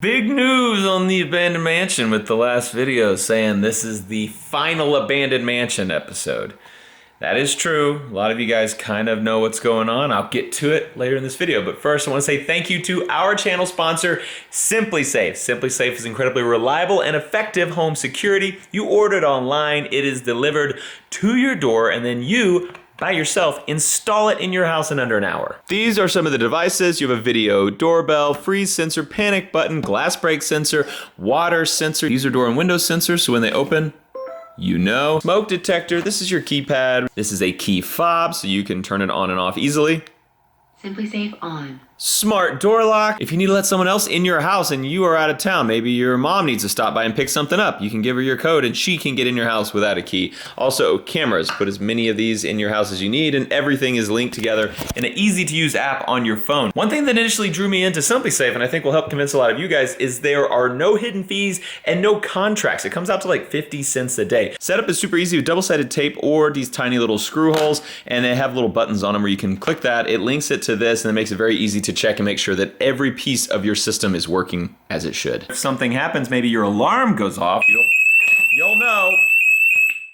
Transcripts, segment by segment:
Big news on the abandoned mansion with the last video saying this is the final abandoned mansion episode. That is true. A lot of you guys kind of know what's going on. I'll get to it later in this video. But first, I want to say thank you to our channel sponsor, SimpliSafe. SimpliSafe is incredibly reliable and effective home security. You order it online, it is delivered to your door, and then you by yourself, install it in your house in under an hour. These are some of the devices. You have a video doorbell, freeze sensor, panic button, glass break sensor, water sensor. These are door and window sensors, so when they open, you know. Smoke detector, this is your keypad. This is a key fob, so you can turn it on and off easily. SimpliSafe on. Smart door lock. If you need to let someone else in your house and you are out of town, maybe your mom needs to stop by and pick something up, you can give her your code and she can get in your house without a key. Also, cameras. Put as many of these in your house as you need, and everything is linked together in an easy to use app on your phone. One thing that initially drew me into SimpliSafe, and I think will help convince a lot of you guys, is there are no hidden fees and no contracts. It comes out to like 50 cents a day. Setup is super easy with double-sided tape or these tiny little screw holes, and they have little buttons on them where you can click that. It links it to this, and it makes it very easy to check and make sure that every piece of your system is working as it should. If something happens, maybe your alarm goes off, you'll know.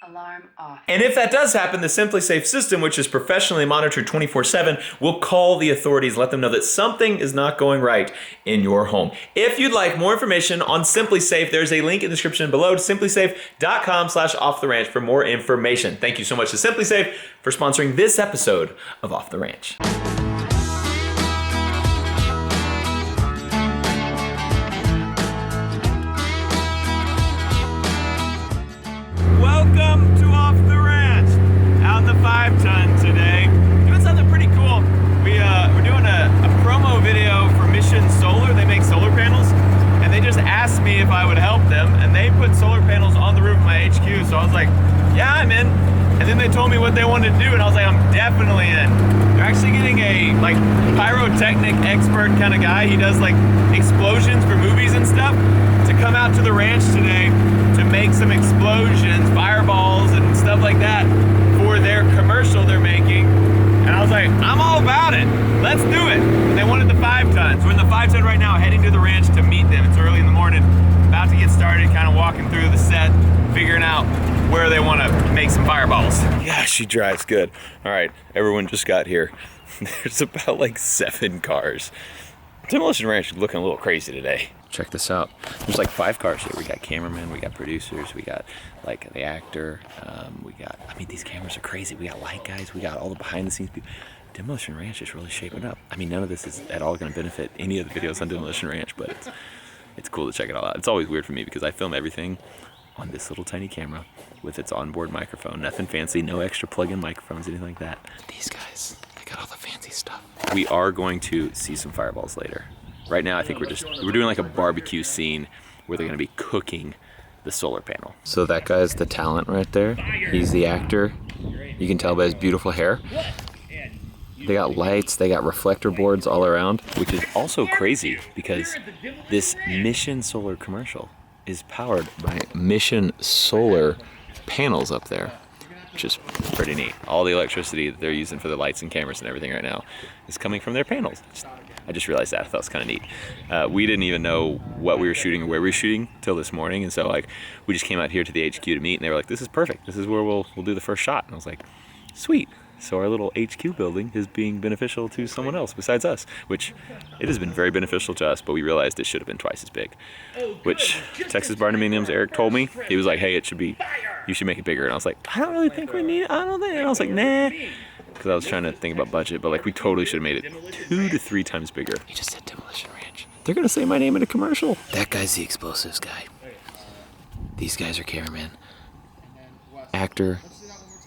Alarm off. And if that does happen, the SimpliSafe system, which is professionally monitored 24/7, will call the authorities, let them know that something is not going right in your home. If you'd like more information on SimpliSafe, there's a link in the description below to simplisafe.com/offtheranch for more information. Thank you so much to SimpliSafe for sponsoring this episode of Off the Ranch. Welcome to Off the Ranch. Out in the 5-ton today. Doing something pretty cool. We're doing a promo video for Mission Solar. They make solar panels, and they just asked me if I would help them, and they put solar panels on the roof of my HQ, so I was like, yeah, I'm in. And then they told me what they wanted to do, and I was like, I'm definitely in. They're actually getting a like pyrotechnic expert kind of guy. He does like explosions for movies and stuff, to come out to the ranch today to make some explosions, fireballs and stuff like that for their commercial they're making. And I was like, I'm all about it. Let's do it. And they wanted the 5-tons. We're in the 5-ton right now, heading to the ranch to meet them. It's early in the morning, about to get started, kind of walking through the set, figuring out where they want to make some fireballs. Yeah, she drives good. All right, everyone just got here. There's about like 7 cars. Demolition Ranch is looking a little crazy today. Check this out. There's like 5 cars here. We got cameramen, we got producers, we got like the actor, I mean, these cameras are crazy. We got light guys, we got all the behind the scenes people. Demolition Ranch is really shaping up. I mean, none of this is at all gonna benefit any of the videos on Demolition Ranch, but it's cool to check it all out. It's always weird for me because I film everything on this little tiny camera with its onboard microphone. Nothing fancy, no extra plug-in microphones, anything like that. These guys, they got all the fancy stuff. We are going to see some fireballs later. Right now, I think we're doing like a barbecue scene where they're gonna be cooking the solar panel. So that guy's the talent right there. He's the actor. You can tell by his beautiful hair. They got lights, they got reflector boards all around, which is also crazy because this Mission Solar commercial is powered by Mission Solar panels up there, which is pretty neat. All the electricity that they're using for the lights and cameras and everything right now is coming from their panels. I just realized that. I thought it was kind of neat. We didn't even know what we were shooting or where we were shooting till this morning, and so like we just came out here to the HQ to meet, and they were like, "This is perfect. This is where we'll do the first shot." And I was like, "Sweet." So our little HQ building is being beneficial to someone else besides us, which it has been very beneficial to us, but we realized it should have been twice as big. Which Texas Barnuminium's Eric told me. He was like, "Hey, you should make it bigger." And I was like, "I don't really think we need it. I don't think." And I was like, "Nah." Because I was trying to think about budget, but like we totally should have made it 2 to 3 times bigger. He just said Demolition Ranch. They're gonna say my name in a commercial. That guy's the explosives guy. These guys are cameraman, actor,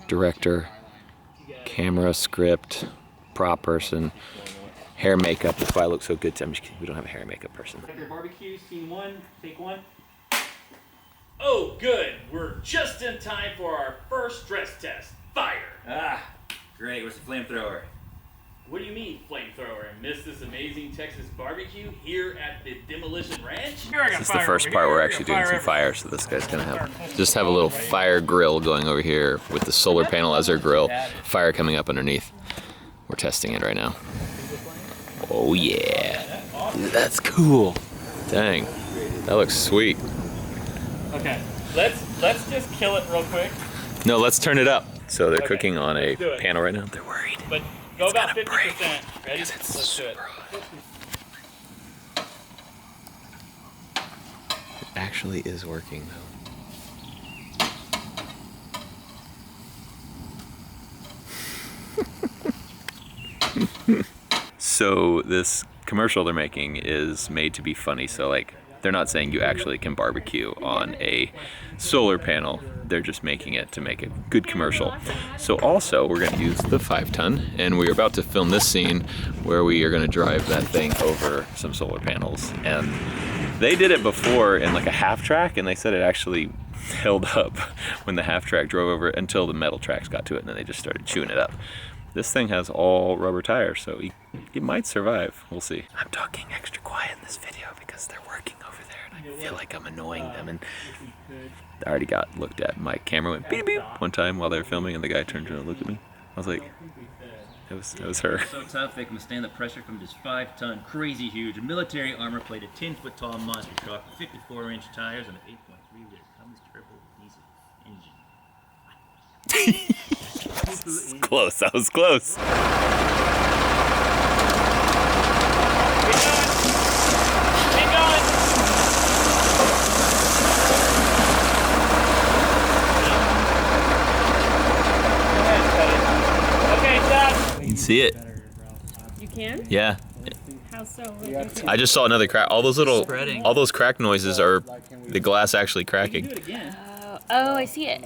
director, camera, script, prop person, hair, makeup. That's why I look so good. I'm just kidding. We don't have a hair and makeup person. Barbecue, scene 1, take 1. Oh, good. We're just in time for our first stress test. Fire. Ah, great. Where's the flamethrower? What do you mean, flamethrower? Miss this amazing Texas barbecue here at the Demolition Ranch? This is the first part. We're actually doing some fire, so this guy's gonna have a little fire grill going over here with the solar panel as our grill. Fire coming up underneath. We're testing it right now. Oh yeah, that's cool. Dang, that looks sweet. Okay, let's just kill it real quick. No, let's turn it up. So they're Okay, cooking on a let's do it. panel right now. They're worried. But go about gonna 50%. break. Ready? It's Let's do it. super hot. It actually is working though. So this commercial they're making is made to be funny. So like, they're not saying you actually can barbecue on a solar panel. They're just making it to make a good commercial. So also we're gonna use the 5-ton, and we're about to film this scene where we are gonna drive that thing over some solar panels. And they did it before in like a half track, and they said it actually held up when the half track drove over it until the metal tracks got to it, and then they just started chewing it up. This thing has all rubber tires, so it might survive. We'll see. I'm talking extra quiet in this video because they're working over there, and I feel like I'm annoying them. And I already got looked at. My camera went beep beep one time while they were filming, and the guy turned around and looked at me. I was like, it was her. So tough they can withstand the pressure from this 5-ton, crazy huge, military armor-plated, 10-foot tall monster truck with 54-inch tires and an 8.3-liter Cummins turbo diesel engine. Close, that was close. Keep going. Go ahead, buddy. Okay, stop. You can see it. You can? Yeah. How so? I just saw another crack. All those crack noises are the glass actually cracking. Oh, I see it.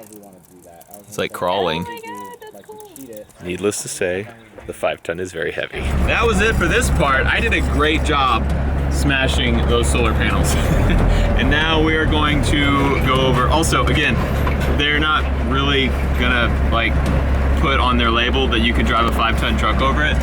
It's like crawling. Oh my god, that's cool. Needless to say, the 5-ton is very heavy. That was it for this part. I did a great job smashing those solar panels. And now we are going to go over, also again, they're not really gonna like put on their label that you can drive a 5-ton truck over it.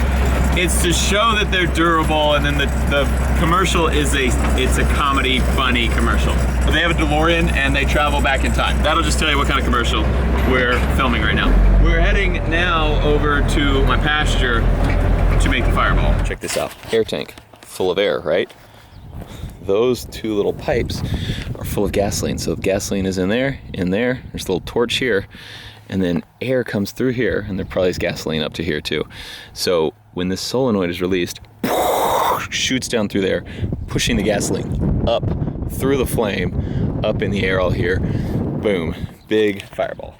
It's to show that they're durable, and then the commercial is it's a comedy, funny commercial. But they have a DeLorean and they travel back in time. That'll just tell you what kind of commercial we're filming right now. We're heading now over to my pasture to make the fireball. Check this out, air tank, full of air, right? Those two little pipes are full of gasoline. So gasoline is in there, there's a little torch here, and then air comes through here, and there probably is gasoline up to here too. So when this solenoid is released, shoots down through there, pushing the gasoline up through the flame, up in the air all here, boom, big fireball.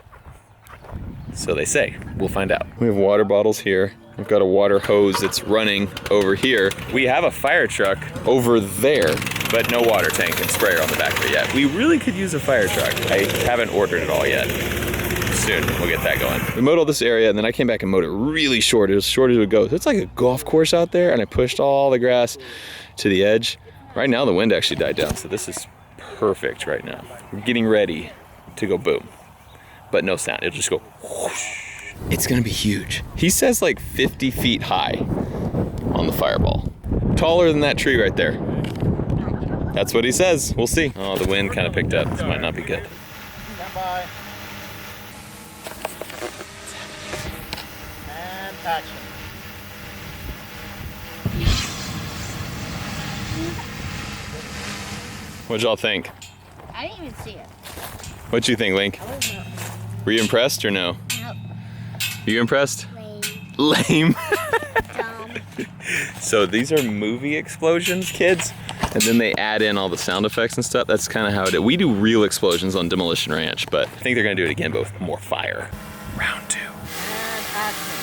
So they say, we'll find out. We have water bottles here. We've got a water hose that's running over here. We have a fire truck over there, but no water tank and sprayer on the back of it yet. We really could use a fire truck. I haven't ordered it all yet. Soon, we'll get that going. We mowed all this area, and then I came back and mowed it really short, as short as it would go. It's like a golf course out there, and I pushed all the grass to the edge. Right now, the wind actually died down, so this is perfect right now. We're getting ready to go boom, but no sound. It'll just go whoosh. It's gonna be huge. He says like 50 feet high on the fireball. Taller than that tree right there. That's what he says. We'll see. Oh, the wind kind of picked up. This might not be good. Stand by. And action. What'd y'all think? I didn't even see it. What'd you think, Link? Were you impressed or no? Nope. Are you impressed? Lame. Lame. Dumb. So these are movie explosions, kids, and then they add in all the sound effects and stuff. That's kind of how it is. We do real explosions on Demolition Ranch, but I think they're gonna do it again, but with more fire. Round 2. And action.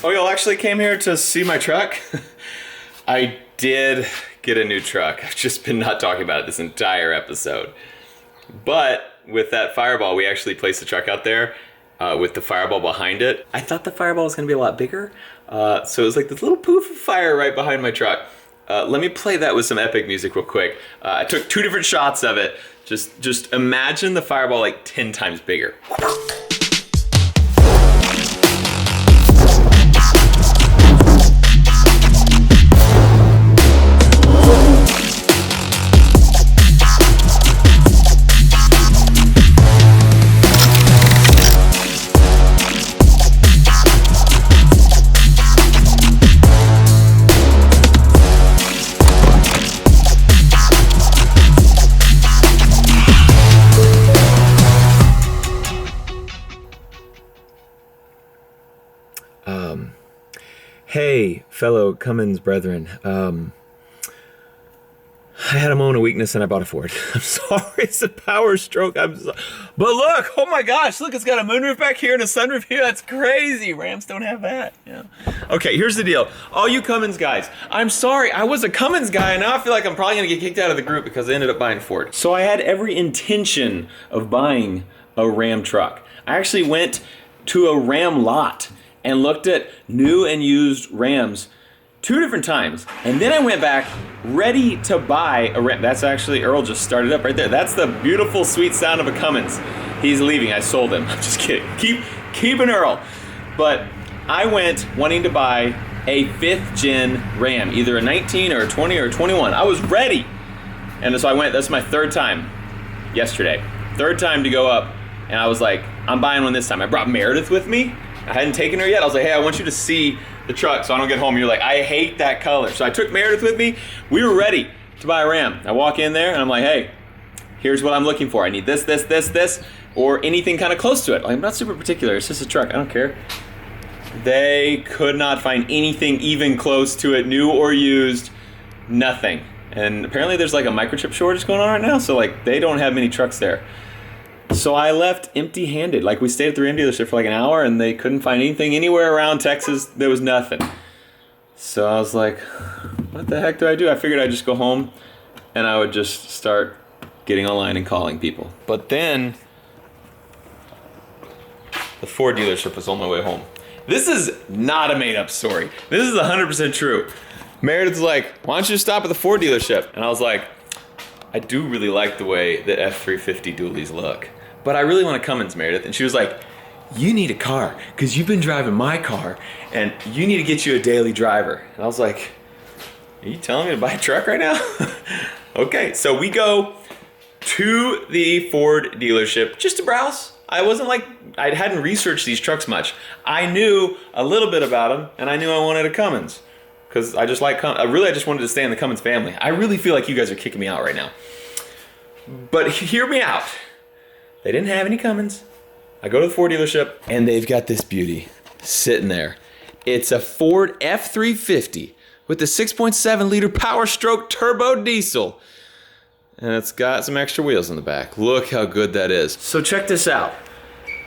Oh, y'all actually came here to see my truck? I did get a new truck. I've just been not talking about it this entire episode. But with that fireball, we actually placed the truck out there with the fireball behind it. I thought the fireball was gonna be a lot bigger. So it was like this little poof of fire right behind my truck. Let me play that with some epic music real quick. I took 2 different shots of it. Just imagine the fireball like 10 times bigger. Hey, fellow Cummins brethren. I had a moment of weakness and I bought a Ford. I'm sorry, it's a power stroke. But look, oh my gosh, look, it's got a moonroof back here and a sunroof here. That's crazy. Rams don't have that. Yeah. Okay, here's the deal. All you Cummins guys, I'm sorry. I was a Cummins guy and now I feel like I'm probably gonna get kicked out of the group because I ended up buying a Ford. So I had every intention of buying a Ram truck. I actually went to a Ram lot and looked at new and used Rams 2 different times. And then I went back ready to buy a Ram. That's actually, Earl just started up right there. That's the beautiful, sweet sound of a Cummins. He's leaving, I sold him. I'm just kidding. Keep an Earl. But I went wanting to buy a 5th gen Ram, either a 19 or a 20 or a 21. I was ready. And so I went, that's my 3rd time yesterday. 3rd time to go up. And I was like, I'm buying one this time. I brought Meredith with me. I hadn't taken her yet. I was like, hey, I want you to see the truck so I don't get home. You're like, I hate that color. So I took Meredith with me. We were ready to buy a Ram. I walk in there and I'm like, hey, here's what I'm looking for. I need this, this, this, this, or anything kind of close to it. Like, I'm not super particular. It's just a truck. I don't care. They could not find anything even close to it, new or used, nothing. And apparently there's like a microchip shortage going on right now. So like they don't have many trucks there. So I left empty-handed. Like we stayed at the Ram dealership for like an hour and they couldn't find anything anywhere around Texas. There was nothing. So I was like, what the heck do I do? I figured I'd just go home and I would just start getting online and calling people. But then the Ford dealership was on my way home. This is not a made-up story. This is 100% true. Meredith's like, why don't you stop at the Ford dealership? And I was like, I do really like the way that F350 dualies look. But I really want a Cummins, Meredith. And she was like, you need a car, because you've been driving my car, and you need to get you a daily driver. And I was like, are you telling me to buy a truck right now? Okay, so we go to the Ford dealership just to browse. I wasn't like, I hadn't researched these trucks much. I knew a little bit about them, and I knew I wanted a Cummins. Because I just like, I just wanted to stay in the Cummins family. I really feel like you guys are kicking me out right now. But hear me out. They didn't have any Cummins. I go to the Ford dealership and they've got this beauty sitting there. It's a Ford F350 with the 6.7 liter Power Stroke turbo diesel. And it's got some extra wheels in the back. Look how good that is. So check this out.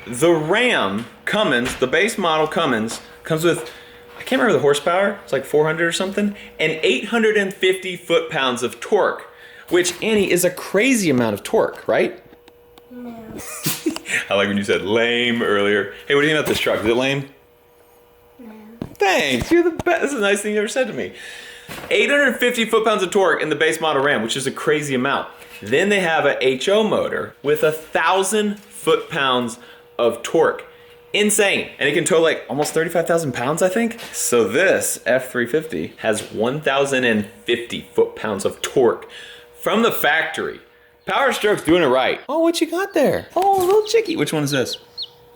The Ram Cummins, the base model Cummins, comes with, I can't remember the horsepower, it's like 400 or something, and 850 foot-pounds of torque, which, Annie, is a crazy amount of torque, right? No. I like when you said lame earlier. Hey, what do you think about this truck? Is it lame? No. Thanks, you're the best. This is a nice thing you ever said to me. 850 foot-pounds of torque in the base model Ram, which is a crazy amount. Then they have a HO motor with 1,000 foot-pounds of torque. Insane. And it can tow like almost 35,000 pounds, I think. So this F350 has 1,050 foot-pounds of torque from the factory. Power Stroke's doing it right. Oh, what you got there? Oh, a little chickie. Which one is this?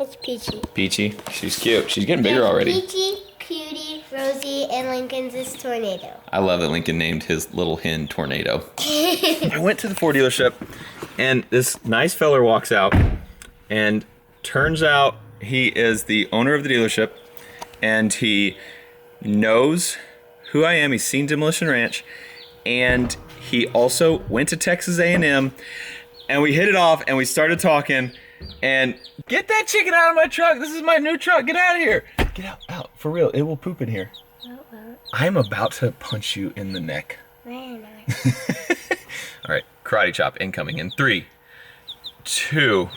It's Peachy. Peachy. She's cute. She's getting bigger already. Peachy, Cutie, Rosie, and Lincoln's is Tornado. I love that Lincoln named his little hen Tornado. I went to the Ford dealership and this nice feller walks out and turns out he is the owner of the dealership and he knows who I am. He's seen Demolition Ranch and he also went to Texas A&M and we hit it off and we started talking and get that chicken out of my truck. This is my new truck. Get out of here. Get out, for real. It will poop in here. I'm about to punch you in the neck. Very nice. All right, karate chop incoming in 3, 2.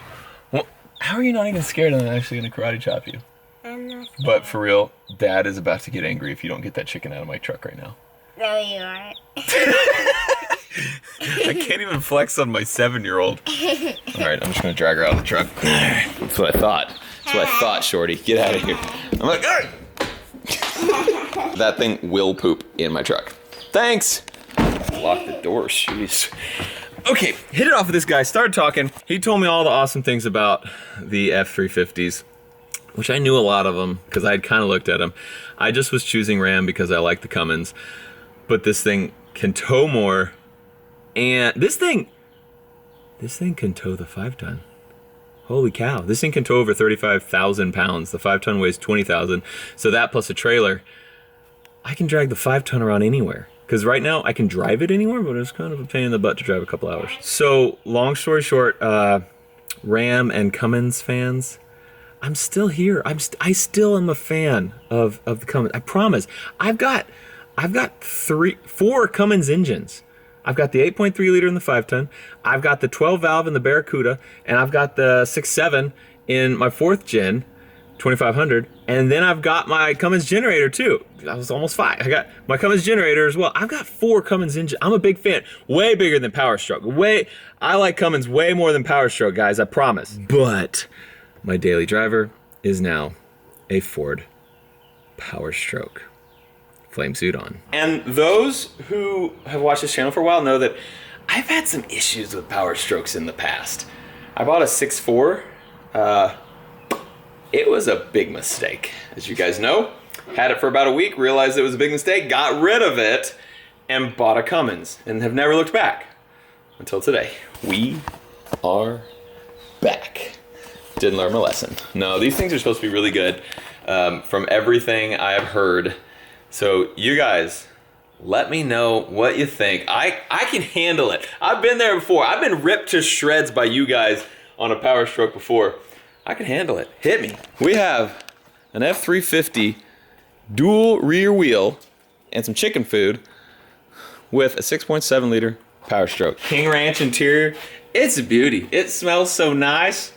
Well, how are you not even scared I'm actually gonna karate chop you? I'm not scared. But for real, Dad is about to get angry if you don't get that chicken out of my truck right now. No, you aren't. I can't even flex on my 7-year-old. All right, I'm just gonna drag her out of the truck. All right, that's what I thought. That's what I thought, Shorty. Get out of here. I'm like, all right. That thing will poop in my truck. Thanks. Lock the door, jeez. Okay, hit it off with this guy, started talking. He told me all the awesome things about the F350s, which I knew a lot of them because I had kind of looked at them. I just was choosing Ram because I like the Cummins, but this thing can tow more, and this thing can tow the 5-ton. Holy cow, this thing can tow over 35,000 pounds. The 5-ton weighs 20,000. So that plus a trailer, I can drag the 5-ton around anywhere. Because right now I can drive it anywhere, but it's kind of a pain in the butt to drive a couple hours. So long story short, Ram and Cummins fans, I'm still here. I still am a fan of the Cummins. I promise. I've got 4 Cummins engines. I've got the 8.3 liter in the 5-ton. I've got the 12 valve in the Barracuda, and I've got the 6.7 in my 4th gen 2500. And then I've got my Cummins generator too. I was almost 5. I got my Cummins generator as well. I've got 4 Cummins engines. I'm a big fan. Way bigger than Power Stroke. I like Cummins way more than Power Stroke, guys. I promise. But my daily driver is now a Ford Power Stroke. Flame suit on. And those who have watched this channel for a while know that I've had some issues with Power Strokes in the past. I bought a 6.4. It was a big mistake, as you guys know. Had it for about a week, realized it was a big mistake, got rid of it, and bought a Cummins, and have never looked back until today. We are back. Didn't learn my lesson. No, these things are supposed to be really good from everything I have heard. So you guys, let me know what you think. I can handle it. I've been there before. I've been ripped to shreds by you guys on a Power Stroke before. I can handle it. Hit me. We have an F350 dual rear wheel and some chicken food with a 6.7 liter Power Stroke. King Ranch interior. It's a beauty. It smells so nice.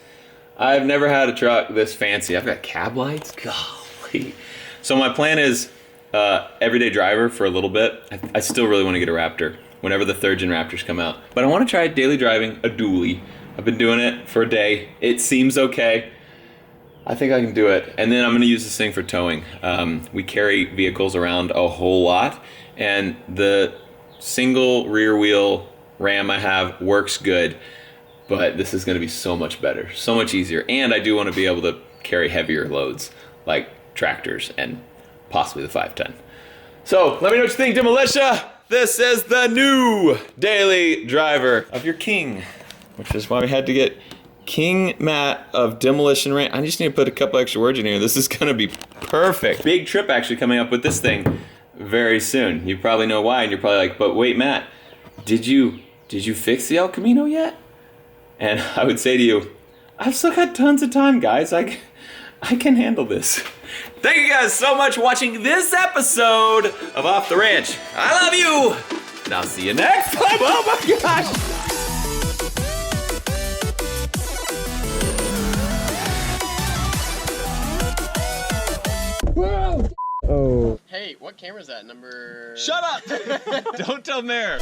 I've never had a truck this fancy. I've got cab lights. Golly. So my plan is everyday driver for a little bit. I still really want to get a Raptor whenever the 3rd gen Raptors come out. But I want to try daily driving a dually. I've been doing it for a day. It seems okay. I think I can do it. And then I'm going to use this thing for towing. We carry vehicles around a whole lot, and the single rear wheel Ram I have works good, but this is going to be so much better, so much easier. And I do want to be able to carry heavier loads like tractors and possibly the 5-ton. So let me know what you think, Demolition. This is the new daily driver of your King, which is why we had to get King Matt of Demolition Ranch. I just need to put a couple extra words in here. This is gonna be perfect. Big trip actually coming up with this thing very soon. You probably know why, and you're probably like, but wait, Matt, did you fix the El Camino yet? And I would say to you, I've still got tons of time, guys. I can handle this. Thank you guys so much for watching this episode of Off the Ranch. I love you, and I'll see you next time. Oh my gosh. Hey, what camera is that? Number... Shut up! Don't tell Mayor.